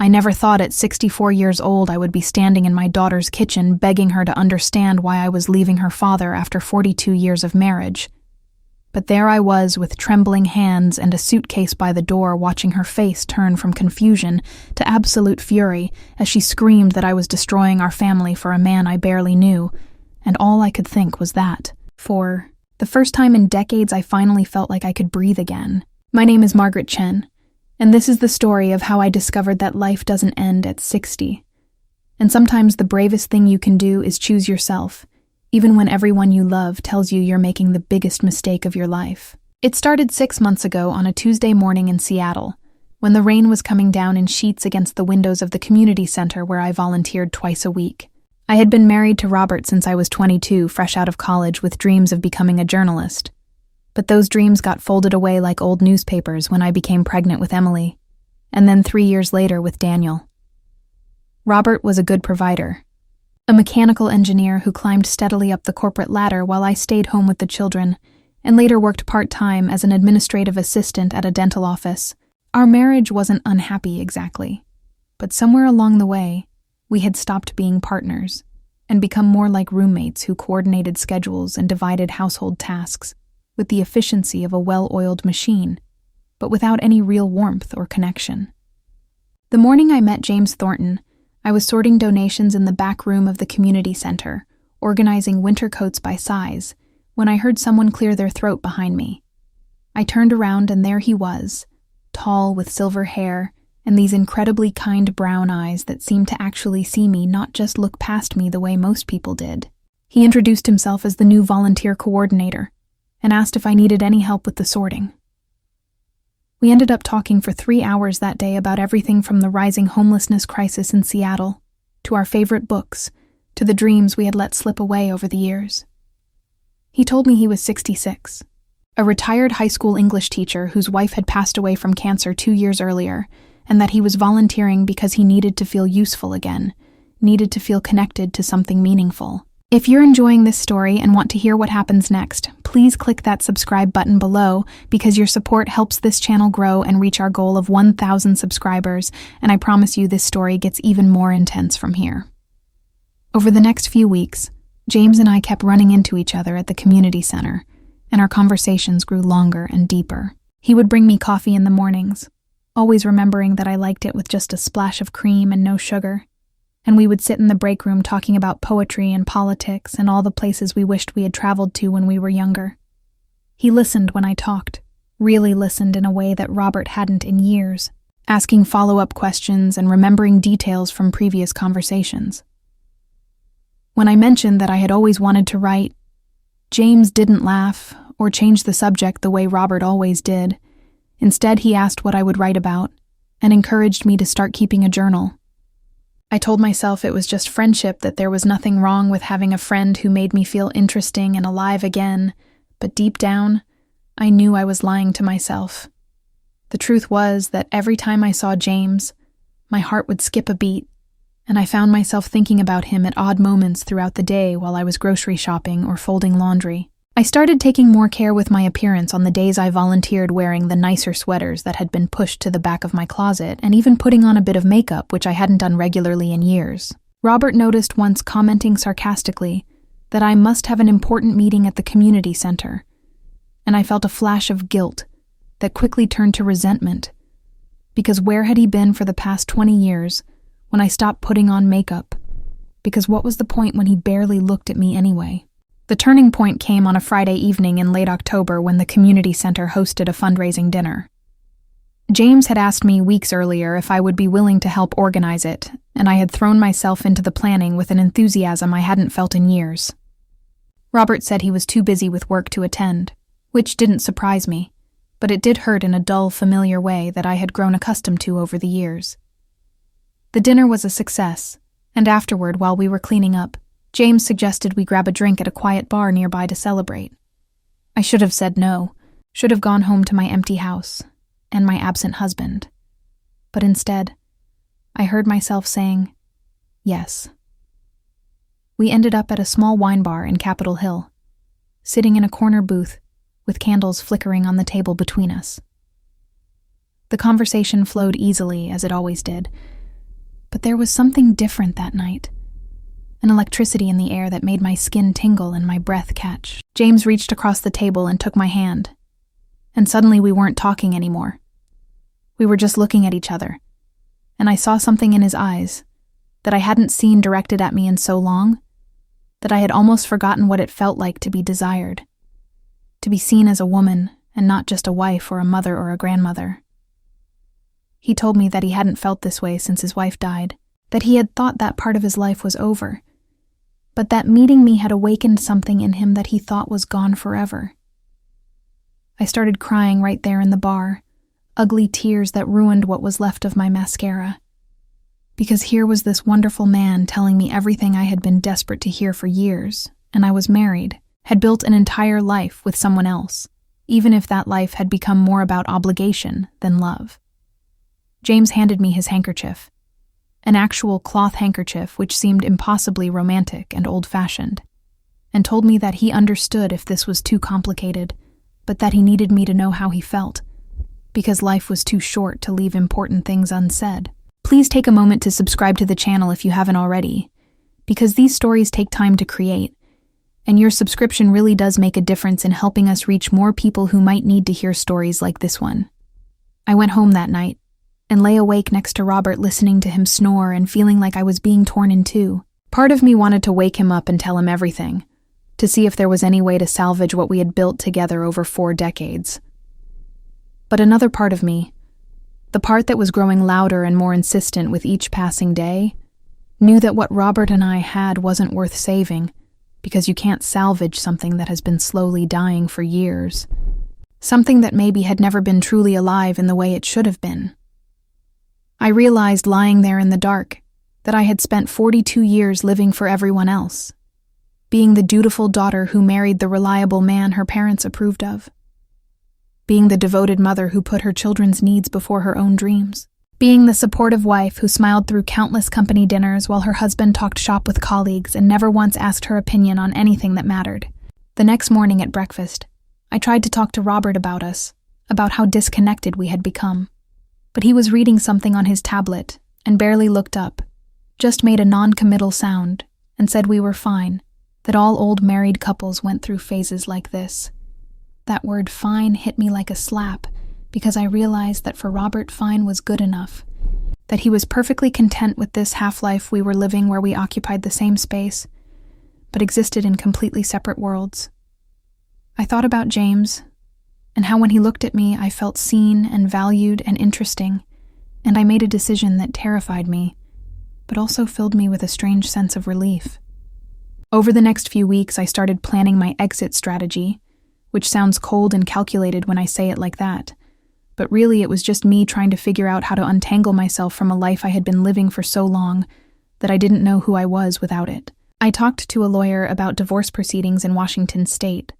I never thought at 64 years old I would be standing in my daughter's kitchen begging her to understand why I was leaving her father after 42 years of marriage. But there I was with trembling hands and a suitcase by the door, watching her face turn from confusion to absolute fury as she screamed that I was destroying our family for a man I barely knew, and all I could think was that. For the first time in decades, I finally felt like I could breathe again. My name is Margaret Chen, and this is the story of how I discovered that life doesn't end at 60. And sometimes the bravest thing you can do is choose yourself, even when everyone you love tells you you're making the biggest mistake of your life. It started 6 months ago on a Tuesday morning in Seattle, when the rain was coming down in sheets against the windows of the community center where I volunteered twice a week. I had been married to Robert since I was 22, fresh out of college with dreams of becoming a journalist. But those dreams got folded away like old newspapers when I became pregnant with Emily, and then 3 years later with Daniel. Robert was a good provider, a mechanical engineer who climbed steadily up the corporate ladder while I stayed home with the children, and later worked part-time as an administrative assistant at a dental office. Our marriage wasn't unhappy exactly, but somewhere along the way, we had stopped being partners and become more like roommates who coordinated schedules and divided household tasks with the efficiency of a well-oiled machine, but without any real warmth or connection. The morning I met James Thornton, I was sorting donations in the back room of the community center, organizing winter coats by size, when I heard someone clear their throat behind me. I turned around and there he was, tall with silver hair and these incredibly kind brown eyes that seemed to actually see me, not just look past me the way most people did. He introduced himself as the new volunteer coordinator and asked if I needed any help with the sorting. We ended up talking for 3 hours that day about everything from the rising homelessness crisis in Seattle, to our favorite books, to the dreams we had let slip away over the years. He told me he was 66, a retired high school English teacher whose wife had passed away from cancer 2 years earlier, and that he was volunteering because he needed to feel useful again, needed to feel connected to something meaningful. If you're enjoying this story and want to hear what happens next, please click that subscribe button below because your support helps this channel grow and reach our goal of 1,000 subscribers, and I promise you this story gets even more intense from here. Over the next few weeks, James and I kept running into each other at the community center, and our conversations grew longer and deeper. He would bring me coffee in the mornings, always remembering that I liked it with just a splash of cream and no sugar. And we would sit in the break room talking about poetry and politics and all the places we wished we had traveled to when we were younger. He listened when I talked, really listened in a way that Robert hadn't in years, asking follow-up questions and remembering details from previous conversations. When I mentioned that I had always wanted to write, James didn't laugh or change the subject the way Robert always did. Instead, he asked what I would write about and encouraged me to start keeping a journal. I told myself it was just friendship, that there was nothing wrong with having a friend who made me feel interesting and alive again, but deep down, I knew I was lying to myself. The truth was that every time I saw James, my heart would skip a beat, and I found myself thinking about him at odd moments throughout the day while I was grocery shopping or folding laundry. I started taking more care with my appearance on the days I volunteered, wearing the nicer sweaters that had been pushed to the back of my closet, and even putting on a bit of makeup, which I hadn't done regularly in years. Robert noticed once, commenting sarcastically, that I must have an important meeting at the community center, and I felt a flash of guilt that quickly turned to resentment, because where had he been for the past 20 years when I stopped putting on makeup? Because what was the point when he barely looked at me anyway? The turning point came on a Friday evening in late October when the community center hosted a fundraising dinner. James had asked me weeks earlier if I would be willing to help organize it, and I had thrown myself into the planning with an enthusiasm I hadn't felt in years. Robert said he was too busy with work to attend, which didn't surprise me, but it did hurt in a dull, familiar way that I had grown accustomed to over the years. The dinner was a success, and afterward, while we were cleaning up, James suggested we grab a drink at a quiet bar nearby to celebrate. I should have said no, should have gone home to my empty house and my absent husband. But instead, I heard myself saying, yes. We ended up at a small wine bar in Capitol Hill, sitting in a corner booth with candles flickering on the table between us. The conversation flowed easily, as it always did, But there was something different that night. An electricity in the air that made my skin tingle and my breath catch. James reached across the table and took my hand. And suddenly we weren't talking anymore. We were just looking at each other. And I saw something in his eyes that I hadn't seen directed at me in so long, that I had almost forgotten what it felt like to be desired. To be seen as a woman and not just a wife or a mother or a grandmother. He told me that he hadn't felt this way since his wife died, that he had thought that part of his life was over, but that meeting me had awakened something in him that he thought was gone forever. I started crying right there in the bar, ugly tears that ruined what was left of my mascara. Because here was this wonderful man telling me everything I had been desperate to hear for years, and I was married, had built an entire life with someone else, even if that life had become more about obligation than love. James handed me his handkerchief, an actual cloth handkerchief which seemed impossibly romantic and old-fashioned, and told me that he understood if this was too complicated, but that he needed me to know how he felt, because life was too short to leave important things unsaid. Please take a moment to subscribe to the channel if you haven't already, because these stories take time to create, and your subscription really does make a difference in helping us reach more people who might need to hear stories like this one. I went home that night, and lay awake next to Robert listening to him snore and feeling like I was being torn in two. Part of me wanted to wake him up and tell him everything, to see if there was any way to salvage what we had built together over 4 decades. But another part of me, the part that was growing louder and more insistent with each passing day, knew that what Robert and I had wasn't worth saving, because you can't salvage something that has been slowly dying for years. Something that maybe had never been truly alive in the way it should have been. I realized lying there in the dark that I had spent 42 years living for everyone else, being the dutiful daughter who married the reliable man her parents approved of, being the devoted mother who put her children's needs before her own dreams, being the supportive wife who smiled through countless company dinners while her husband talked shop with colleagues and never once asked her opinion on anything that mattered. The next morning at breakfast, I tried to talk to Robert about us, about how disconnected we had become. But he was reading something on his tablet and barely looked up, just made a non-committal sound and said we were fine, that all old married couples went through phases like this. That word fine hit me like a slap because I realized that for Robert, fine was good enough, that he was perfectly content with this half-life we were living where we occupied the same space, but existed in completely separate worlds. I thought about James, and how when he looked at me I felt seen and valued and interesting, and I made a decision that terrified me, but also filled me with a strange sense of relief. Over the next few weeks I started planning my exit strategy, which sounds cold and calculated when I say it like that, but really it was just me trying to figure out how to untangle myself from a life I had been living for so long that I didn't know who I was without it. I talked to a lawyer about divorce proceedings in Washington state,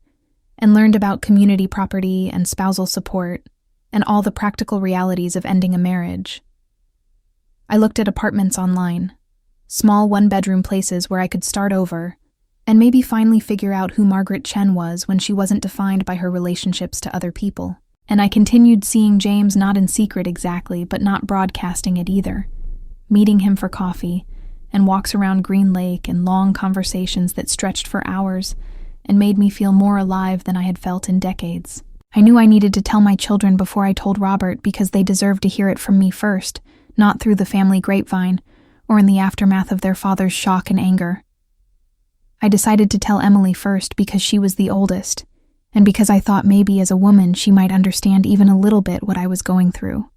and learned about community property and spousal support and all the practical realities of ending a marriage. I looked at apartments online, small one-bedroom places where I could start over and maybe finally figure out who Margaret Chen was when she wasn't defined by her relationships to other people. And I continued seeing James not in secret exactly, but not broadcasting it either, meeting him for coffee and walks around Green Lake and long conversations that stretched for hours and made me feel more alive than I had felt in decades. I knew I needed to tell my children before I told Robert because they deserved to hear it from me first, not through the family grapevine, or in the aftermath of their father's shock and anger. I decided to tell Emily first because she was the oldest, and because I thought maybe as a woman she might understand even a little bit what I was going through.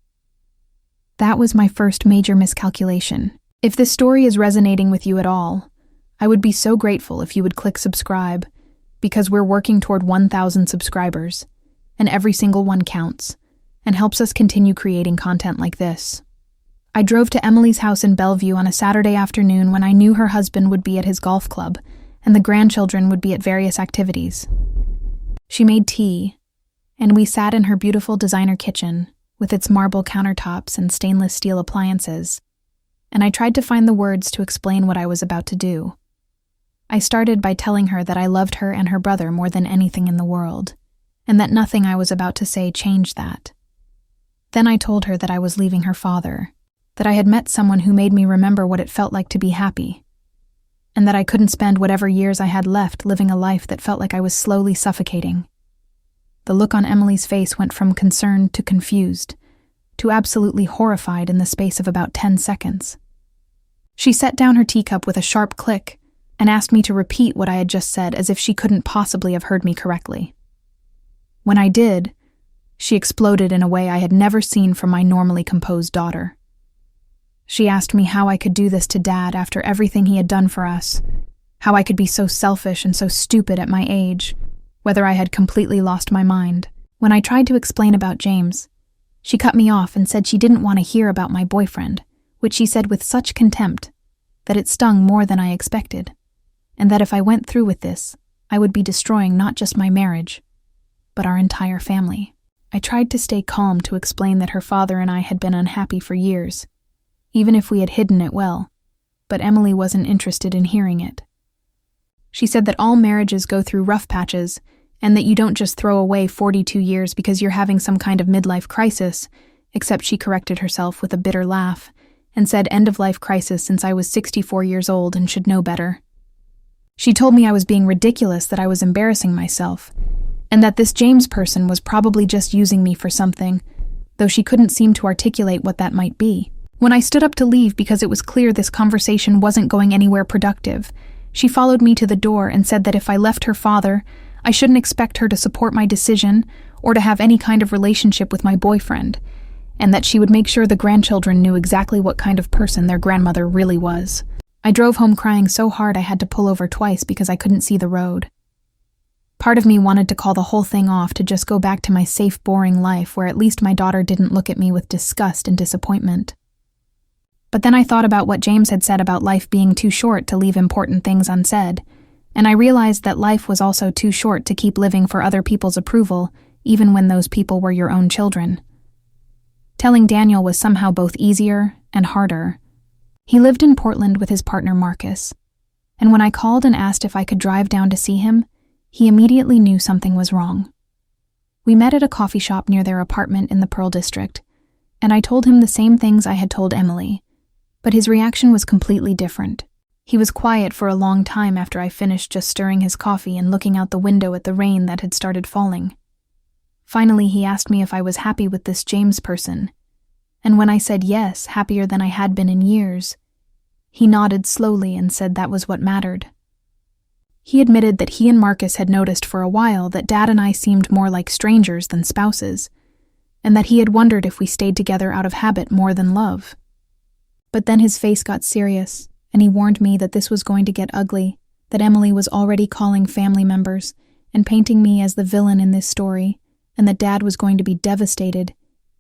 That was my first major miscalculation. If this story is resonating with you at all, I would be so grateful if you would click subscribe, because we're working toward 1,000 subscribers, and every single one counts, and helps us continue creating content like this. I drove to Emily's house in Bellevue on a Saturday afternoon when I knew her husband would be at his golf club, and the grandchildren would be at various activities. She made tea, and we sat in her beautiful designer kitchen, with its marble countertops and stainless steel appliances, and I tried to find the words to explain what I was about to do. I started by telling her that I loved her and her brother more than anything in the world, and that nothing I was about to say changed that. Then I told her that I was leaving her father, that I had met someone who made me remember what it felt like to be happy, and that I couldn't spend whatever years I had left living a life that felt like I was slowly suffocating. The look on Emily's face went from concerned to confused, to absolutely horrified in the space of about 10 seconds. She set down her teacup with a sharp click and asked me to repeat what I had just said as if she couldn't possibly have heard me correctly. When I did, she exploded in a way I had never seen from my normally composed daughter. She asked me how I could do this to Dad after everything he had done for us, how I could be so selfish and so stupid at my age, whether I had completely lost my mind. When I tried to explain about James, she cut me off and said she didn't want to hear about my boyfriend, which she said with such contempt that it stung more than I expected, and that if I went through with this, I would be destroying not just my marriage, but our entire family. I tried to stay calm to explain that her father and I had been unhappy for years, even if we had hidden it well, but Emily wasn't interested in hearing it. She said that all marriages go through rough patches, and that you don't just throw away 42 years because you're having some kind of midlife crisis, except she corrected herself with a bitter laugh and said end-of-life crisis since I was 64 years old and should know better. She told me I was being ridiculous, that I was embarrassing myself, and that this James person was probably just using me for something, though she couldn't seem to articulate what that might be. When I stood up to leave because it was clear this conversation wasn't going anywhere productive, she followed me to the door and said that if I left her father, I shouldn't expect her to support my decision or to have any kind of relationship with my boyfriend, and that she would make sure the grandchildren knew exactly what kind of person their grandmother really was. I drove home crying so hard I had to pull over twice because I couldn't see the road. Part of me wanted to call the whole thing off to just go back to my safe, boring life where at least my daughter didn't look at me with disgust and disappointment. But then I thought about what James had said about life being too short to leave important things unsaid, and I realized that life was also too short to keep living for other people's approval, even when those people were your own children. Telling Daniel was somehow both easier and harder. He lived in Portland with his partner Marcus, and when I called and asked if I could drive down to see him, he immediately knew something was wrong. We met at a coffee shop near their apartment in the Pearl District, and I told him the same things I had told Emily, but his reaction was completely different. He was quiet for a long time after I finished just stirring his coffee and looking out the window at the rain that had started falling. Finally, he asked me if I was happy with this James person, and when I said yes, happier than I had been in years, he nodded slowly and said that was what mattered. He admitted that he and Marcus had noticed for a while that Dad and I seemed more like strangers than spouses, and that he had wondered if we stayed together out of habit more than love. But then his face got serious, and he warned me that this was going to get ugly, that Emily was already calling family members and painting me as the villain in this story, and that Dad was going to be devastated,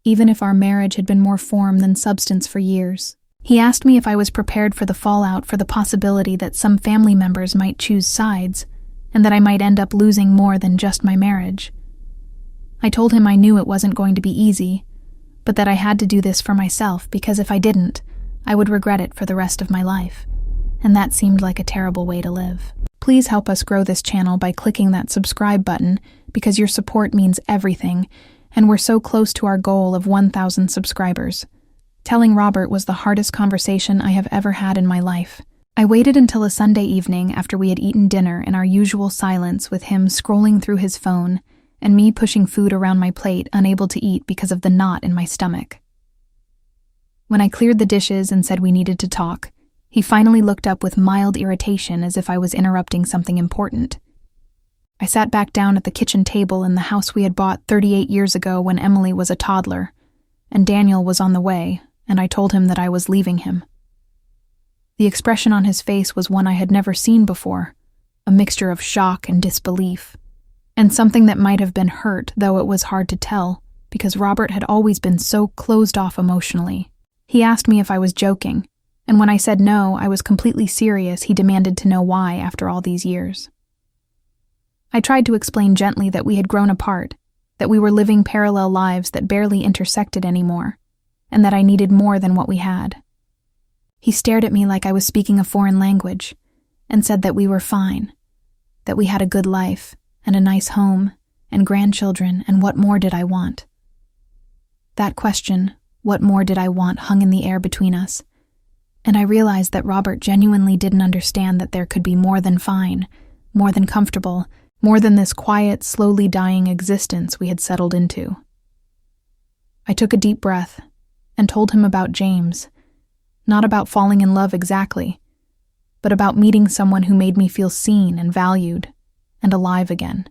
even if our marriage had been more form than substance for years. He asked me if I was prepared for the fallout, for the possibility that some family members might choose sides, and that I might end up losing more than just my marriage. I told him I knew it wasn't going to be easy, but that I had to do this for myself because if I didn't, I would regret it for the rest of my life, and that seemed like a terrible way to live. Please help us grow this channel by clicking that subscribe button because your support means everything, and we're so close to our goal of 1,000 subscribers. Telling Robert was the hardest conversation I have ever had in my life. I waited until a Sunday evening after we had eaten dinner in our usual silence with him scrolling through his phone and me pushing food around my plate, unable to eat because of the knot in my stomach. When I cleared the dishes and said we needed to talk, he finally looked up with mild irritation as if I was interrupting something important. I sat back down at the kitchen table in the house we had bought 38 years ago when Emily was a toddler, and Daniel was on the way, and I told him that I was leaving him. The expression on his face was one I had never seen before, a mixture of shock and disbelief, and something that might have been hurt, though it was hard to tell, because Robert had always been so closed off emotionally. He asked me if I was joking, and when I said no, I was completely serious, he demanded to know why after all these years. I tried to explain gently that we had grown apart, that we were living parallel lives that barely intersected anymore, and that I needed more than what we had. He stared at me like I was speaking a foreign language, and said that we were fine, that we had a good life, and a nice home, and grandchildren, and what more did I want? That question, What more did I want hung in the air between us? And I realized that Robert genuinely didn't understand that there could be more than fine, more than comfortable, more than this quiet, slowly dying existence we had settled into. I took a deep breath and told him about James, not about falling in love exactly, but about meeting someone who made me feel seen and valued and alive again.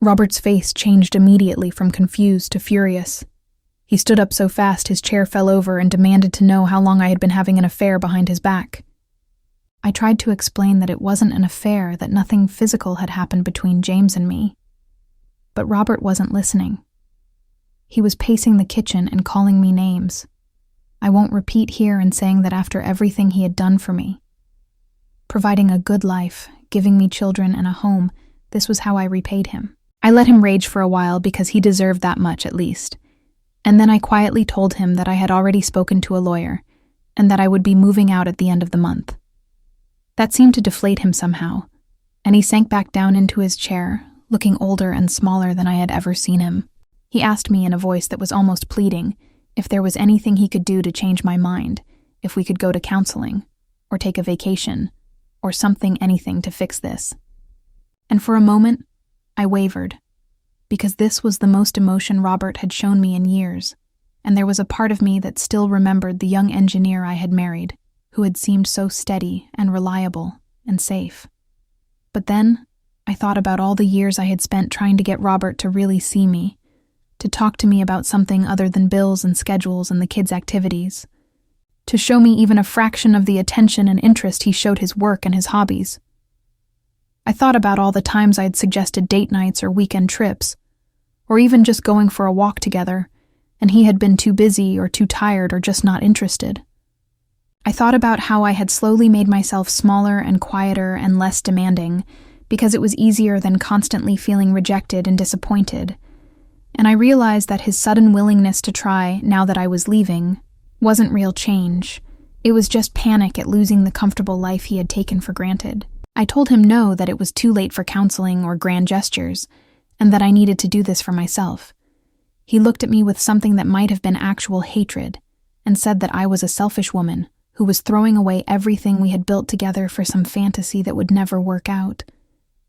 Robert's face changed immediately from confused to furious. He stood up so fast his chair fell over and demanded to know how long I had been having an affair behind his back. I tried to explain that it wasn't an affair, that nothing physical had happened between James and me. But Robert wasn't listening. He was pacing the kitchen and calling me names. I won't repeat here in saying that after everything he had done for me, providing a good life, giving me children and a home, this was how I repaid him. I let him rage for a while because he deserved that much at least. And then I quietly told him that I had already spoken to a lawyer and that I would be moving out at the end of the month. That seemed to deflate him somehow, and he sank back down into his chair, looking older and smaller than I had ever seen him. He asked me in a voice that was almost pleading if there was anything he could do to change my mind, if we could go to counseling, or take a vacation, or anything to fix this. And for a moment, I wavered, because this was the most emotion Robert had shown me in years, and there was a part of me that still remembered the young engineer I had married, who had seemed so steady and reliable and safe. But then, I thought about all the years I had spent trying to get Robert to really see me, to talk to me about something other than bills and schedules and the kids' activities, to show me even a fraction of the attention and interest he showed his work and his hobbies. I thought about all the times I had suggested date nights or weekend trips, or even just going for a walk together, and he had been too busy or too tired or just not interested. I thought about how I had slowly made myself smaller and quieter and less demanding because it was easier than constantly feeling rejected and disappointed. And I realized that his sudden willingness to try, now that I was leaving, wasn't real change. It was just panic at losing the comfortable life he had taken for granted. I told him no, that it was too late for counseling or grand gestures, and that I needed to do this for myself. He looked at me with something that might have been actual hatred, and said that I was a selfish woman who was throwing away everything we had built together for some fantasy that would never work out,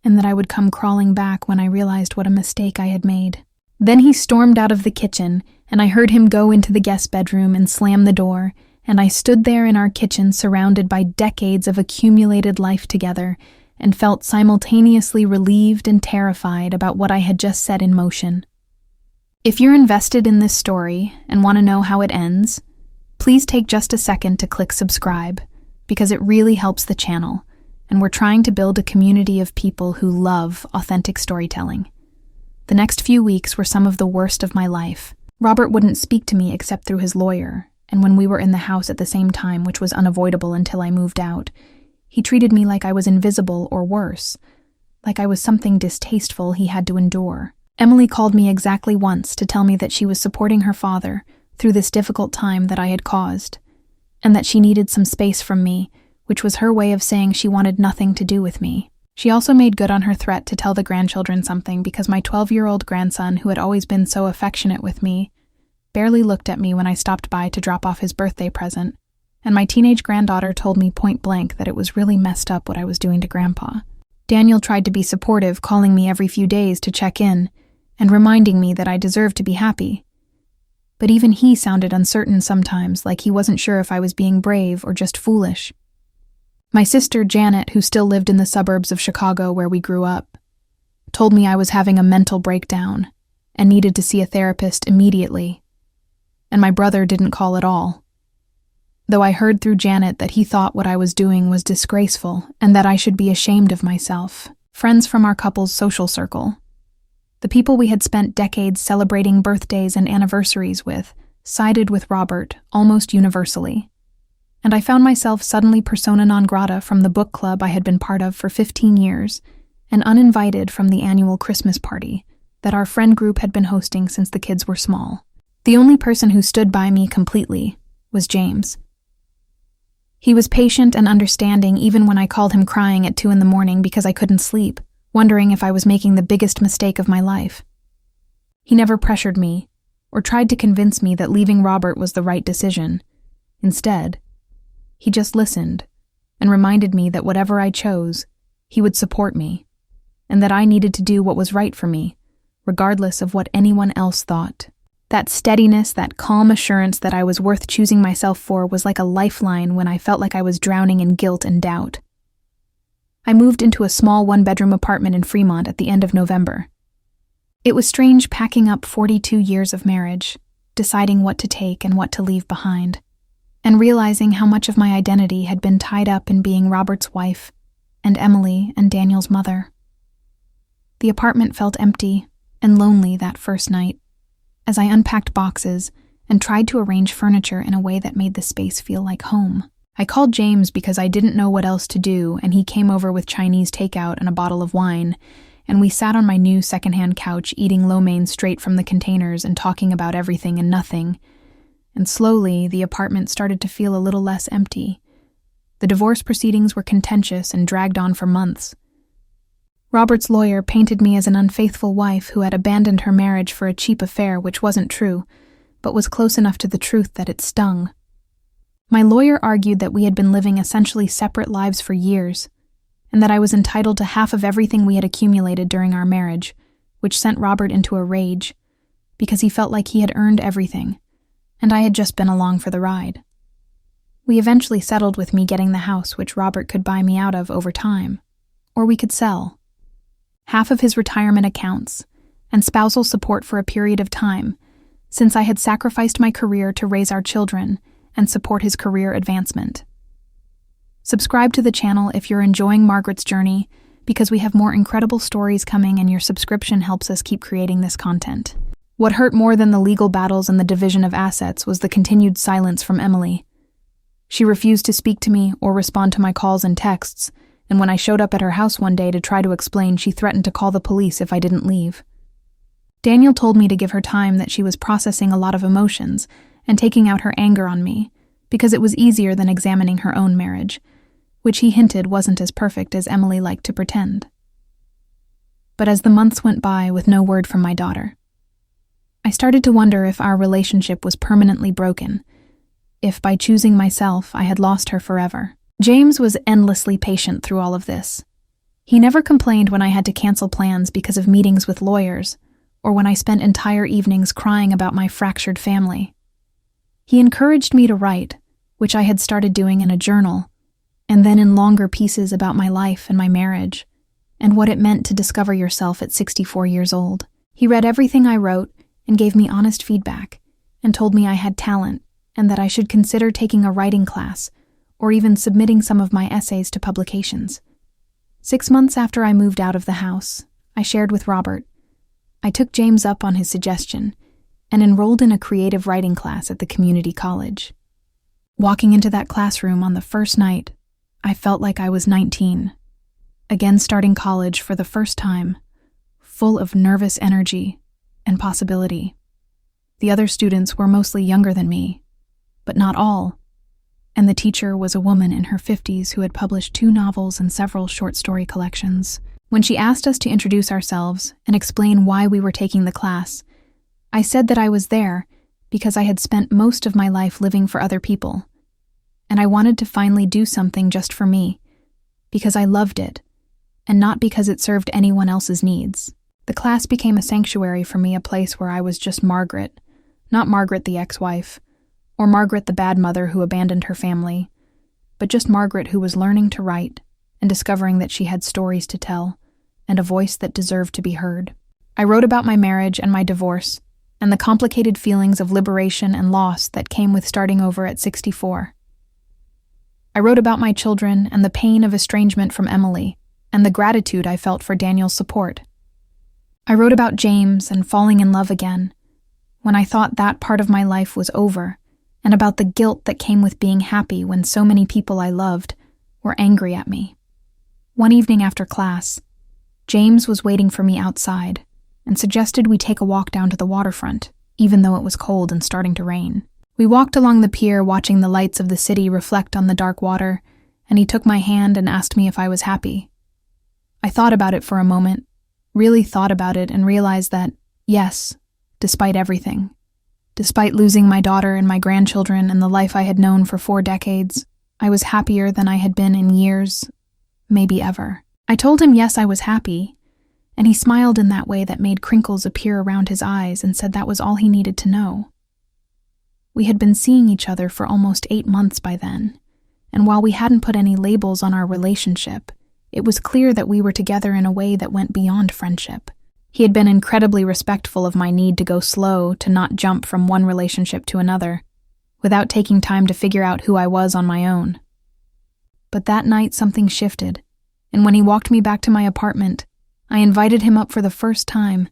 and that I would come crawling back when I realized what a mistake I had made. Then he stormed out of the kitchen, and I heard him go into the guest bedroom and slam the door, and I stood there in our kitchen surrounded by decades of accumulated life together and felt simultaneously relieved and terrified about what I had just set in motion. If you're invested in this story and want to know how it ends, please take just a second to click subscribe, because it really helps the channel, and we're trying to build a community of people who love authentic storytelling. The next few weeks were some of the worst of my life. Robert wouldn't speak to me except through his lawyer, and when we were in the house at the same time, which was unavoidable until I moved out, he treated me like I was invisible or worse, like I was something distasteful he had to endure. Emily called me exactly once to tell me that she was supporting her father through this difficult time that I had caused, and that she needed some space from me, which was her way of saying she wanted nothing to do with me. She also made good on her threat to tell the grandchildren something because my 12-year-old grandson, who had always been so affectionate with me, barely looked at me when I stopped by to drop off his birthday present, and my teenage granddaughter told me point blank that it was really messed up what I was doing to Grandpa. Daniel tried to be supportive, calling me every few days to check in, and reminding me that I deserved to be happy. But even he sounded uncertain sometimes, like he wasn't sure if I was being brave or just foolish. My sister, Janet, who still lived in the suburbs of Chicago where we grew up, told me I was having a mental breakdown and needed to see a therapist immediately. And my brother didn't call at all, though I heard through Janet that he thought what I was doing was disgraceful and that I should be ashamed of myself. Friends from our couple's social circle, the people we had spent decades celebrating birthdays and anniversaries with, sided with Robert almost universally. And I found myself suddenly persona non grata from the book club I had been part of for 15 years, and uninvited from the annual Christmas party that our friend group had been hosting since the kids were small. The only person who stood by me completely was James. He was patient and understanding even when I called him crying at 2 a.m. because I couldn't sleep, wondering if I was making the biggest mistake of my life. He never pressured me, or tried to convince me that leaving Robert was the right decision. Instead, he just listened and reminded me that whatever I chose, he would support me, and that I needed to do what was right for me, regardless of what anyone else thought. That steadiness, that calm assurance that I was worth choosing myself for was like a lifeline when I felt like I was drowning in guilt and doubt. I moved into a small one-bedroom apartment in Fremont at the end of November. It was strange packing up 42 years of marriage, deciding what to take and what to leave behind, and realizing how much of my identity had been tied up in being Robert's wife and Emily and Daniel's mother. The apartment felt empty and lonely that first night, as I unpacked boxes and tried to arrange furniture in a way that made the space feel like home. I called James because I didn't know what else to do, and he came over with Chinese takeout and a bottle of wine, and we sat on my new secondhand couch eating lo mein straight from the containers and talking about everything and nothing. And slowly, the apartment started to feel a little less empty. The divorce proceedings were contentious and dragged on for months. Robert's lawyer painted me as an unfaithful wife who had abandoned her marriage for a cheap affair which wasn't true, but was close enough to the truth that it stung. My lawyer argued that we had been living essentially separate lives for years, and that I was entitled to half of everything we had accumulated during our marriage, which sent Robert into a rage, because he felt like he had earned everything, and I had just been along for the ride. We eventually settled with me getting the house which Robert could buy me out of over time, or we could sell. Half of his retirement accounts, and spousal support for a period of time, since I had sacrificed my career to raise our children and support his career advancement. Subscribe to the channel if you're enjoying Margaret's journey, because we have more incredible stories coming and your subscription helps us keep creating this content. What hurt more than the legal battles and the division of assets was the continued silence from Emily. She refused to speak to me or respond to my calls and texts, and when I showed up at her house one day to try to explain, she threatened to call the police if I didn't leave. Daniel told me to give her time, that she was processing a lot of emotions and taking out her anger on me, because it was easier than examining her own marriage, which he hinted wasn't as perfect as Emily liked to pretend. But as the months went by with no word from my daughter, I started to wonder if our relationship was permanently broken, if by choosing myself I had lost her forever. James was endlessly patient through all of this. He never complained when I had to cancel plans because of meetings with lawyers, or when I spent entire evenings crying about my fractured family. He encouraged me to write, which I had started doing in a journal, and then in longer pieces about my life and my marriage, and what it meant to discover yourself at 64 years old. He read everything I wrote and gave me honest feedback, and told me I had talent, and that I should consider taking a writing class, or even submitting some of my essays to publications. 6 months after I moved out of the house, I shared with Robert. I took James up on his suggestion and enrolled in a creative writing class at the community college. Walking into that classroom on the first night, I felt like I was 19, again starting college for the first time, full of nervous energy and possibility. The other students were mostly younger than me, but not all, and the teacher was a woman in her 50s who had published 2 novels and several short story collections. When she asked us to introduce ourselves and explain why we were taking the class, I said that I was there because I had spent most of my life living for other people, and I wanted to finally do something just for me, because I loved it, and not because it served anyone else's needs. The class became a sanctuary for me, a place where I was just Margaret, not Margaret the ex-wife, or Margaret the bad mother who abandoned her family, but just Margaret who was learning to write and discovering that she had stories to tell and a voice that deserved to be heard. I wrote about my marriage and my divorce and the complicated feelings of liberation and loss that came with starting over at 64. I wrote about my children and the pain of estrangement from Emily and the gratitude I felt for Daniel's support. I wrote about James and falling in love again, when I thought that part of my life was over, and about the guilt that came with being happy when so many people I loved were angry at me. One evening after class, James was waiting for me outside and suggested we take a walk down to the waterfront, even though it was cold and starting to rain. We walked along the pier watching the lights of the city reflect on the dark water, and he took my hand and asked me if I was happy. I thought about it for a moment, really thought about it, and realized that, yes, despite everything, Despite losing my daughter and my grandchildren and the life I had known for 4 decades, I was happier than I had been in years, maybe ever. I told him yes, I was happy, and he smiled in that way that made crinkles appear around his eyes and said that was all he needed to know. We had been seeing each other for almost 8 months by then, and while we hadn't put any labels on our relationship, it was clear that we were together in a way that went beyond friendship. He had been incredibly respectful of my need to go slow, to not jump from one relationship to another, without taking time to figure out who I was on my own. But that night something shifted, and when he walked me back to my apartment, I invited him up for the first time,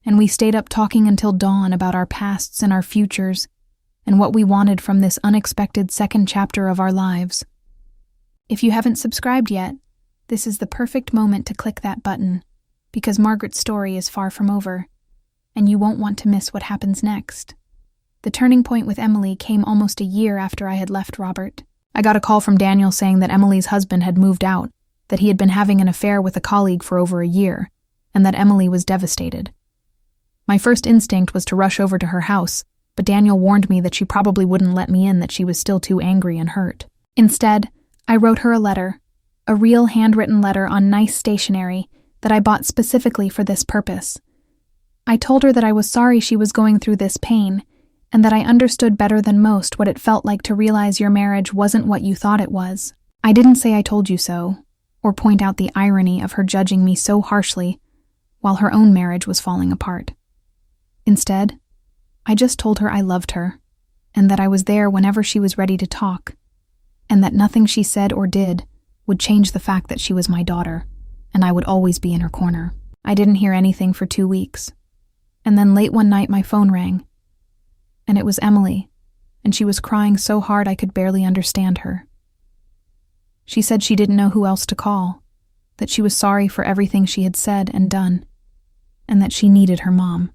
and we stayed up talking until dawn about our pasts and our futures, and what we wanted from this unexpected second chapter of our lives. If you haven't subscribed yet, this is the perfect moment to click that button, because Margaret's story is far from over, and you won't want to miss what happens next. The turning point with Emily came almost a year after I had left Robert. I got a call from Daniel saying that Emily's husband had moved out, that he had been having an affair with a colleague for over a year, and that Emily was devastated. My first instinct was to rush over to her house, but Daniel warned me that she probably wouldn't let me in, that she was still too angry and hurt. Instead, I wrote her a letter, a real handwritten letter on nice stationery that I bought specifically for this purpose. I told her that I was sorry she was going through this pain, and that I understood better than most what it felt like to realize your marriage wasn't what you thought it was. I didn't say I told you so, or point out the irony of her judging me so harshly while her own marriage was falling apart. Instead, I just told her I loved her, and that I was there whenever she was ready to talk, and that nothing she said or did would change the fact that she was my daughter, and I would always be in her corner. I didn't hear anything for 2 weeks, and then late one night my phone rang, and it was Emily, and she was crying so hard I could barely understand her. She said she didn't know who else to call, that she was sorry for everything she had said and done, and that she needed her mom.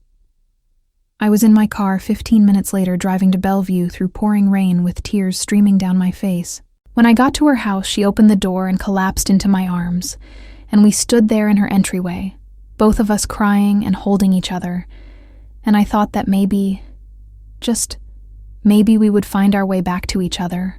I was in my car 15 minutes later driving to Bellevue through pouring rain with tears streaming down my face. When I got to her house, she opened the door and collapsed into my arms, and we stood there in her entryway, both of us crying and holding each other, and I thought that maybe, just maybe we would find our way back to each other.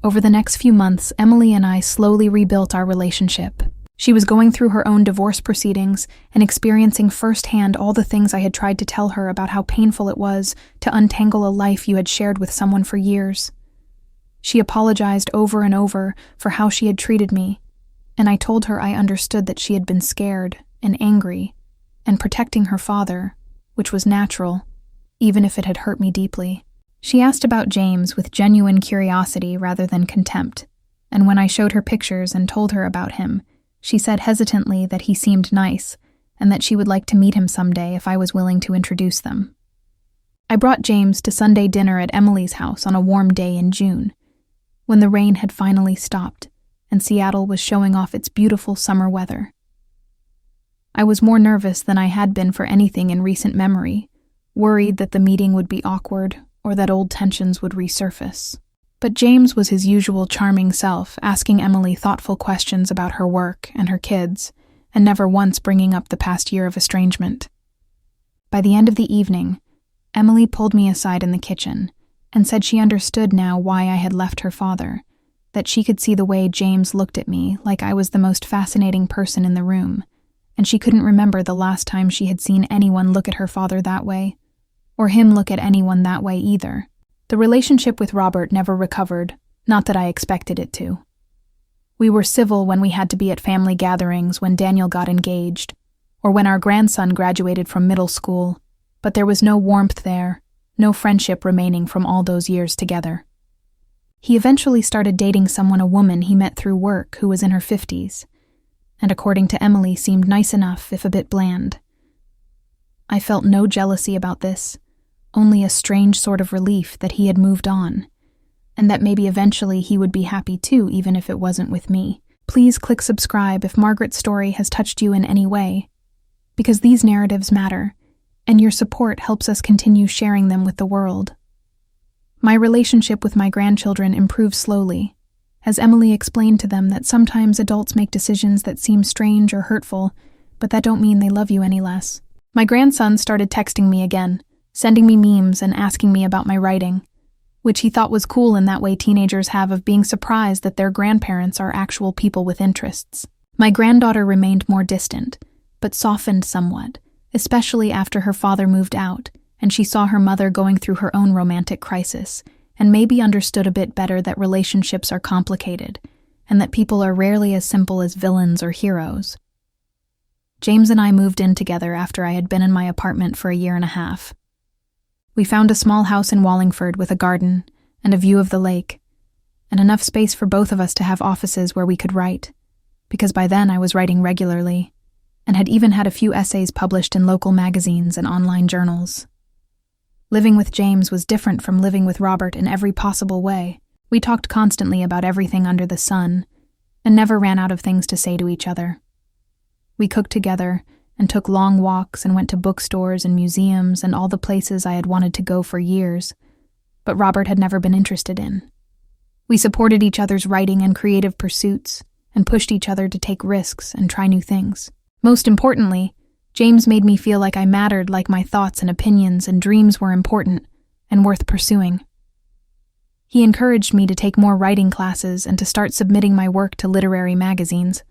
Over the next few months, Emily and I slowly rebuilt our relationship. She was going through her own divorce proceedings and experiencing firsthand all the things I had tried to tell her about how painful it was to untangle a life you had shared with someone for years. She apologized over and over for how she had treated me, and I told her I understood that she had been scared and angry and protecting her father, which was natural, even if it had hurt me deeply. She asked about James with genuine curiosity rather than contempt, and when I showed her pictures and told her about him, she said hesitantly that he seemed nice and that she would like to meet him someday if I was willing to introduce them. I brought James to Sunday dinner at Emily's house on a warm day in June, when the rain had finally stopped and Seattle was showing off its beautiful summer weather. I was more nervous than I had been for anything in recent memory, worried that the meeting would be awkward or that old tensions would resurface. But James was his usual charming self, asking Emily thoughtful questions about her work and her kids, and never once bringing up the past year of estrangement. By the end of the evening, Emily pulled me aside in the kitchen and said she understood now why I had left her father, that she could see the way James looked at me like I was the most fascinating person in the room, and she couldn't remember the last time she had seen anyone look at her father that way, or him look at anyone that way either. The relationship with Robert never recovered, not that I expected it to. We were civil when we had to be at family gatherings when Daniel got engaged, or when our grandson graduated from middle school, but there was no warmth there, no friendship remaining from all those years together. He eventually started dating a woman he met through work who was in her 50s, and according to Emily seemed nice enough if a bit bland. I felt no jealousy about this, only a strange sort of relief that he had moved on, and that maybe eventually he would be happy too, even if it wasn't with me. Please click subscribe if Margaret's story has touched you in any way, because these narratives matter, and your support helps us continue sharing them with the world. My relationship with my grandchildren improved slowly, as Emily explained to them that sometimes adults make decisions that seem strange or hurtful, but that don't mean they love you any less. My grandson started texting me again, sending me memes and asking me about my writing, which he thought was cool in that way teenagers have of being surprised that their grandparents are actual people with interests. My granddaughter remained more distant, but softened somewhat, especially after her father moved out, and she saw her mother going through her own romantic crisis, and maybe understood a bit better that relationships are complicated, and that people are rarely as simple as villains or heroes. James and I moved in together after I had been in my apartment for a year and a half. We found a small house in Wallingford with a garden and a view of the lake, and enough space for both of us to have offices where we could write, because by then I was writing regularly, and had even had a few essays published in local magazines and online journals. Living with James was different from living with Robert in every possible way. We talked constantly about everything under the sun, and never ran out of things to say to each other. We cooked together, and took long walks and went to bookstores and museums and all the places I had wanted to go for years, but Robert had never been interested in. We supported each other's writing and creative pursuits, and pushed each other to take risks and try new things. Most importantly, James made me feel like I mattered, like my thoughts and opinions and dreams were important and worth pursuing. He encouraged me to take more writing classes and to start submitting my work to literary magazines.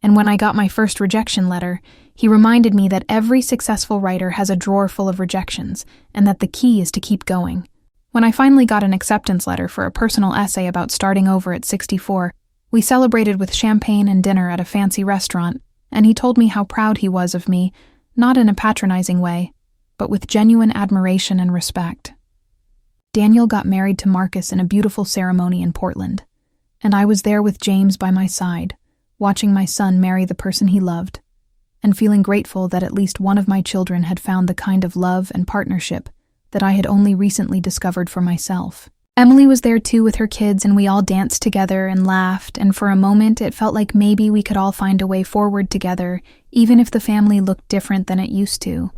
And when I got my first rejection letter, he reminded me that every successful writer has a drawer full of rejections, and that the key is to keep going. When I finally got an acceptance letter for a personal essay about starting over at 64, we celebrated with champagne and dinner at a fancy restaurant, and he told me how proud he was of me, not in a patronizing way, but with genuine admiration and respect. Daniel got married to Marcus in a beautiful ceremony in Portland, and I was there with James by my side, watching my son marry the person he loved, and feeling grateful that at least one of my children had found the kind of love and partnership that I had only recently discovered for myself. Emily was there too with her kids, and we all danced together and laughed, and for a moment it felt like maybe we could all find a way forward together, even if the family looked different than it used to.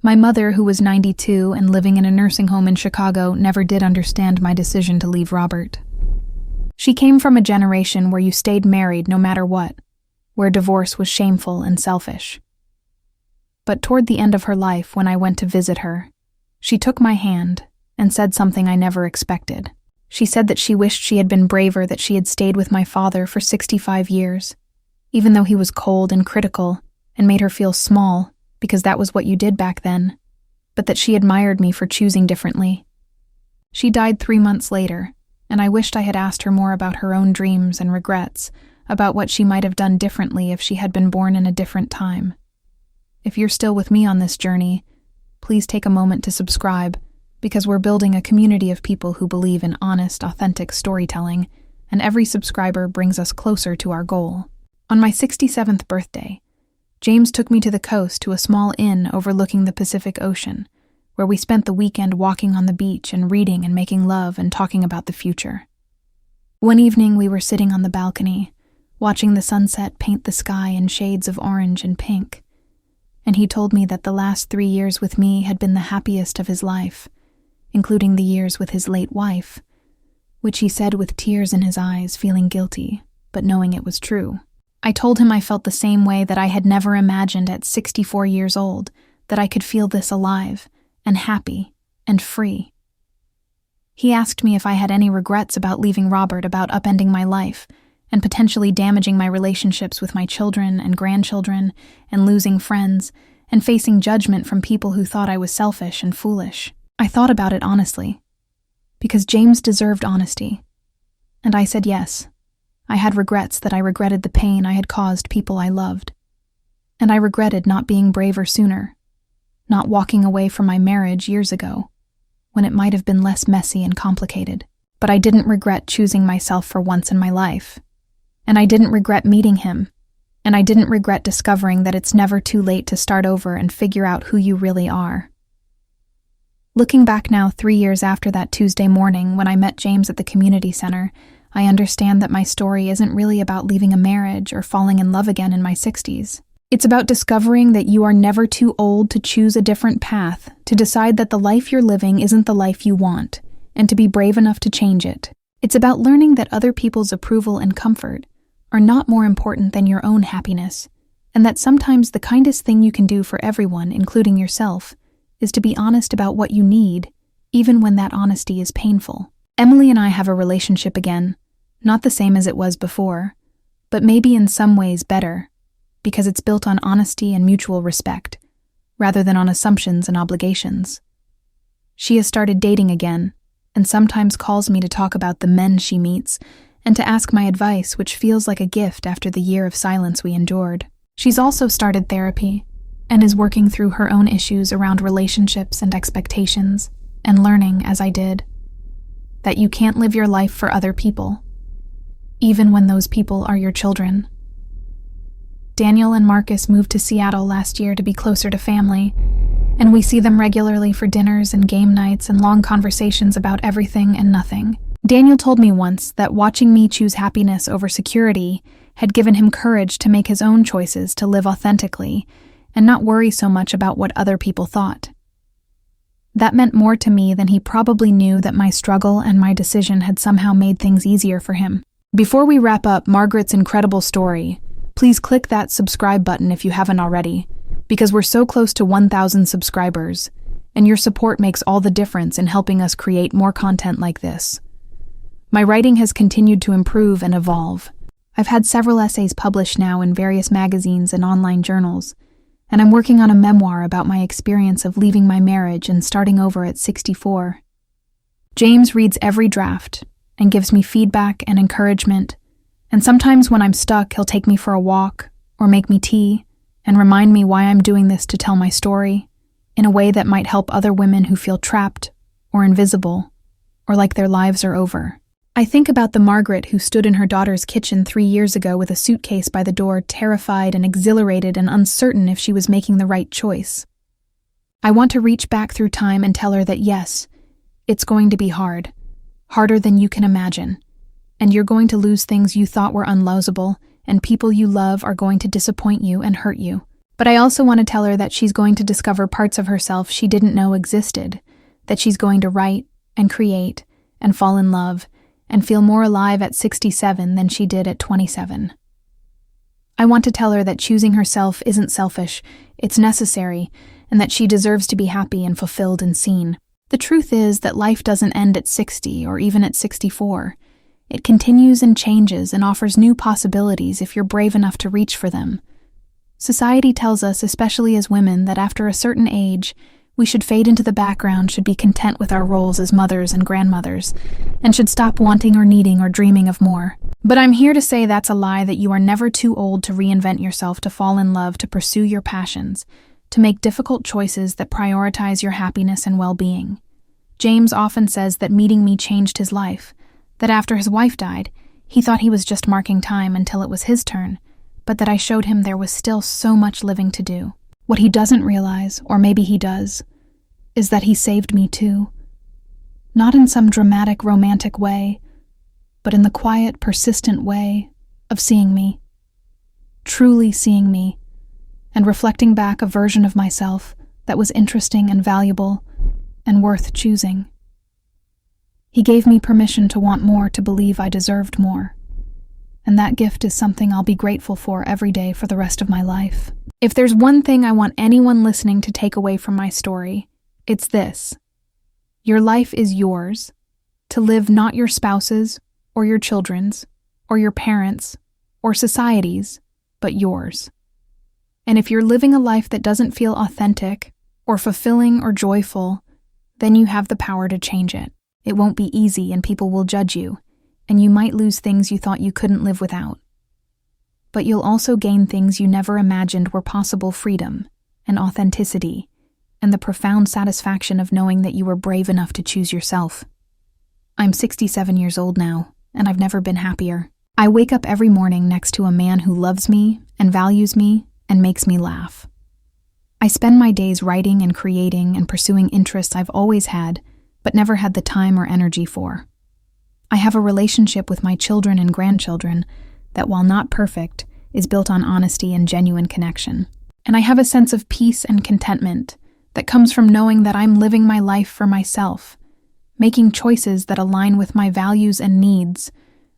My mother, who was 92 and living in a nursing home in Chicago, never did understand my decision to leave Robert. She came from a generation where you stayed married no matter what, where divorce was shameful and selfish. But toward the end of her life, when I went to visit her, she took my hand and said something I never expected. She said that she wished she had been braver, that she had stayed with my father for 65 years, even though he was cold and critical and made her feel small, because that was what you did back then, but that she admired me for choosing differently. She died 3 months later, and I wished I had asked her more about her own dreams and regrets, about what she might have done differently if she had been born in a different time. If you're still with me on this journey, please take a moment to subscribe, because we're building a community of people who believe in honest, authentic storytelling, and every subscriber brings us closer to our goal. On my 67th birthday, James took me to the coast to a small inn overlooking the Pacific Ocean, where we spent the weekend walking on the beach and reading and making love and talking about the future. One evening we were sitting on the balcony, watching the sunset paint the sky in shades of orange and pink, and he told me that the last 3 years with me had been the happiest of his life, including the years with his late wife, which he said with tears in his eyes, feeling guilty, but knowing it was true. I told him I felt the same way that I had never imagined at 64 years old, that I could feel this alive, and happy, and free. He asked me if I had any regrets about leaving Robert, about upending my life, and potentially damaging my relationships with my children and grandchildren, and losing friends, and facing judgment from people who thought I was selfish and foolish. I thought about it honestly, because James deserved honesty, and I said yes. I had regrets, that I regretted the pain I had caused people I loved, and I regretted not being braver sooner, not walking away from my marriage years ago, when it might have been less messy and complicated. But I didn't regret choosing myself for once in my life, and I didn't regret meeting him, and I didn't regret discovering that it's never too late to start over and figure out who you really are. Looking back now, 3 years after that Tuesday morning when I met James at the community center, I understand that my story isn't really about leaving a marriage or falling in love again in my 60s. It's about discovering that you are never too old to choose a different path, to decide that the life you're living isn't the life you want, and to be brave enough to change it. It's about learning that other people's approval and comfort are not more important than your own happiness, and that sometimes the kindest thing you can do for everyone, including yourself, is to be honest about what you need, even when that honesty is painful. Emily and I have a relationship again, not the same as it was before, but maybe in some ways better, because it's built on honesty and mutual respect, rather than on assumptions and obligations. She has started dating again, and sometimes calls me to talk about the men she meets and to ask my advice, which feels like a gift after the year of silence we endured. She's also started therapy and is working through her own issues around relationships and expectations, and learning, as I did, that you can't live your life for other people, even when those people are your children. Daniel and Marcus moved to Seattle last year to be closer to family, and we see them regularly for dinners and game nights and long conversations about everything and nothing. Daniel told me once that watching me choose happiness over security had given him courage to make his own choices to live authentically and not worry so much about what other people thought. That meant more to me than he probably knew that my struggle and my decision had somehow made things easier for him. Before we wrap up Margaret's incredible story, please click that subscribe button if you haven't already, because we're so close to 1,000 subscribers, and your support makes all the difference in helping us create more content like this. My writing has continued to improve and evolve. I've had several essays published now in various magazines and online journals, and I'm working on a memoir about my experience of leaving my marriage and starting over at 64. James reads every draft and gives me feedback and encouragement, and sometimes when I'm stuck, he'll take me for a walk or make me tea and remind me why I'm doing this to tell my story in a way that might help other women who feel trapped or invisible or like their lives are over. I think about the Margaret who stood in her daughter's kitchen 3 years ago with a suitcase by the door, terrified and exhilarated and uncertain if she was making the right choice. I want to reach back through time and tell her that yes, it's going to be hard, harder than you can imagine, and you're going to lose things you thought were unlosable, and people you love are going to disappoint you and hurt you. But I also want to tell her that she's going to discover parts of herself she didn't know existed, that she's going to write and create and fall in love and feel more alive at 67 than she did at 27. I want to tell her that choosing herself isn't selfish, it's necessary, and that she deserves to be happy and fulfilled and seen. The truth is that life doesn't end at 60 or even at 64. It continues and changes and offers new possibilities if you're brave enough to reach for them. Society tells us, especially as women, that after a certain age, we should fade into the background, should be content with our roles as mothers and grandmothers, and should stop wanting or needing or dreaming of more. But I'm here to say that's a lie, that you are never too old to reinvent yourself, to fall in love, to pursue your passions, to make difficult choices that prioritize your happiness and well-being. James often says that meeting me changed his life, that after his wife died, he thought he was just marking time until it was his turn, but that I showed him there was still so much living to do. What he doesn't realize, or maybe he does, is that he saved me too. Not in some dramatic, romantic way, but in the quiet, persistent way of seeing me, truly seeing me, and reflecting back a version of myself that was interesting and valuable and worth choosing. He gave me permission to want more, to believe I deserved more. And that gift is something I'll be grateful for every day for the rest of my life. If there's one thing I want anyone listening to take away from my story, it's this. Your life is yours, to live, not your spouse's or your children's or your parents' or society's, but yours. And if you're living a life that doesn't feel authentic or fulfilling or joyful, then you have the power to change it. It won't be easy and people will judge you, and you might lose things you thought you couldn't live without. But you'll also gain things you never imagined were possible: freedom and authenticity, and the profound satisfaction of knowing that you were brave enough to choose yourself. I'm 67 years old now, and I've never been happier. I wake up every morning next to a man who loves me and values me and makes me laugh. I spend my days writing and creating and pursuing interests I've always had, but never had the time or energy for. I have a relationship with my children and grandchildren that, while not perfect, is built on honesty and genuine connection. And I have a sense of peace and contentment that comes from knowing that I'm living my life for myself, making choices that align with my values and needs,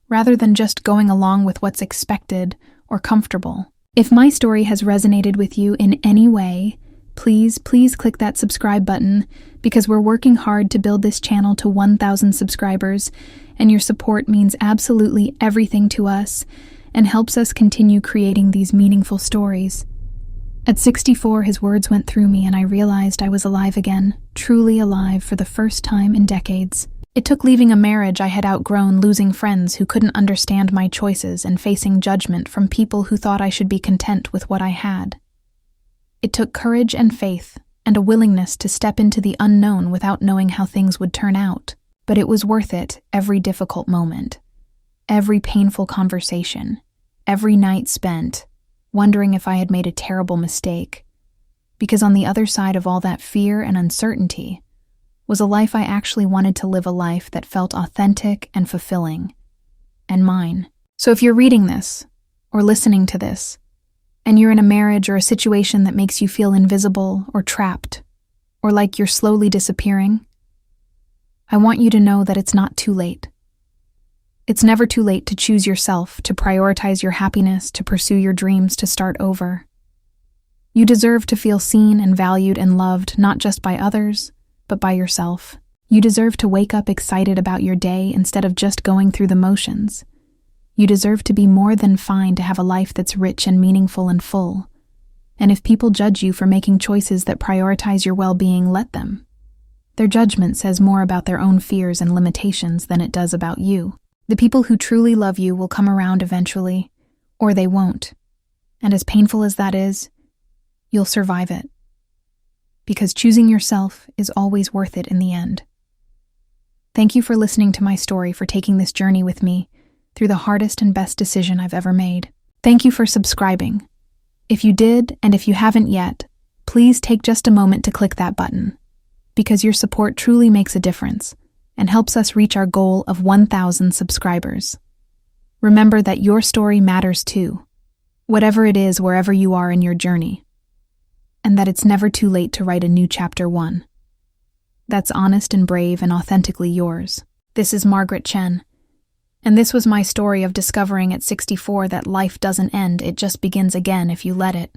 rather than just going along with what's expected or comfortable. If my story has resonated with you in any way, please click that subscribe button because we're working hard to build this channel to 1,000 subscribers, and your support means absolutely everything to us and helps us continue creating these meaningful stories. At 64, his words went through me and I realized I was alive again, truly alive for the first time in decades. It took leaving a marriage I had outgrown, losing friends who couldn't understand my choices, and facing judgment from people who thought I should be content with what I had. It took courage and faith, and a willingness to step into the unknown without knowing how things would turn out. But it was worth it, every difficult moment, every painful conversation, every night spent wondering if I had made a terrible mistake. Because on the other side of all that fear and uncertainty was a life I actually wanted to live, a life that felt authentic and fulfilling, and mine. So if you're reading this, or listening to this, and you're in a marriage or a situation that makes you feel invisible or trapped, or like you're slowly disappearing, I want you to know that it's not too late. It's never too late to choose yourself, to prioritize your happiness, to pursue your dreams, to start over. You deserve to feel seen and valued and loved, not just by others, but by yourself. You deserve to wake up excited about your day instead of just going through the motions. You deserve to be more than fine, to have a life that's rich and meaningful and full. And if people judge you for making choices that prioritize your well-being, let them. Their judgment says more about their own fears and limitations than it does about you. The people who truly love you will come around eventually, or they won't. And as painful as that is, you'll survive it. Because choosing yourself is always worth it in the end. Thank you for listening to my story, for taking this journey with me through the hardest and best decision I've ever made. Thank you for subscribing. If you did, and if you haven't yet, please take just a moment to click that button, because your support truly makes a difference and helps us reach our goal of 1,000 subscribers. Remember that your story matters too, whatever it is, wherever you are in your journey, and that it's never too late to write a new chapter 1. That's honest and brave and authentically yours. This is Margaret Chen, and this was my story of discovering at 64 that life doesn't end, it just begins again if you let it.